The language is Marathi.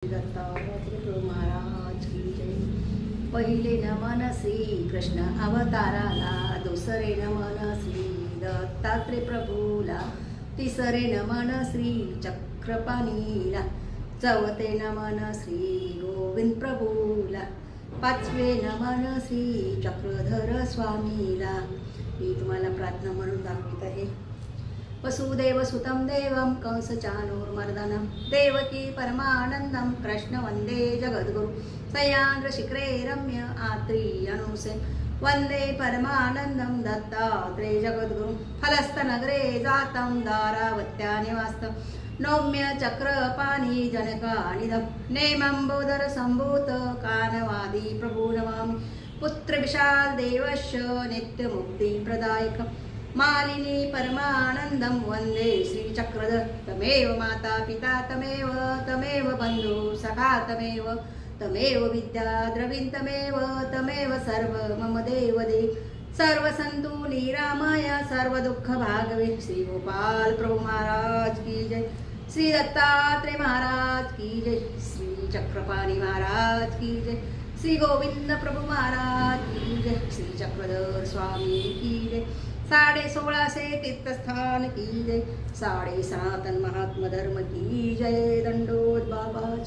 दत्तात्रय महाराज की जय. पहिले नमन श्री कृष्ण अवताराला, दुसरे नमन श्री दत्तात्रय प्रभूला, तिसरे नमन श्री चक्रपाणीला, चौथे नमन श्री गोविंद प्रभूला, पाचवे नमन श्री चक्रधर स्वामीला. मी तुम्हाला प्रार्थना म्हणून दाखवत आहे. वसुदेव सुतं देवं कंसचाणूरमर्दनं, देवकी परमानंदं कृष्ण वंदे जगद्गुरु. सयान्द्र शिखरे रम्य आत्रेयनुसेन, वंदे परमानंदं दत्तात्रेय जगद्गुरु. फलस्तनगरे जातं दारावत्या निवासतं, नौम्य चक्रपाणि जनकानिदं, नेमंबोदर संभूत कानवादी प्रभु नमामि. पुत्र विशाल देवस्य नित्यमुक्तिप्रदायकम्, मालिनी परमानंदं वंदे श्री चक्रधर. तमेव माता पिता तमेव, तमेव बंधु सखा तमेव, तमेव विद्या द्रविण तमेव, तमेव सर्व मम देव देव. सर्व संतु निरामय सर्व दुःख भागवे. श्री गोपाल प्रभु महाराज की जय. श्री दत्तात्रय महाराज की जय. श्री चक्रपाणि महाराज की जय. श्री गोविंद प्रभु महाराज की जय. श्री चक्रधर स्वामी की जय. 16.5 तीर्थस्थान की जय. 7.5 सनातन महात्मा धर्म की जय. दंडोत बाबा.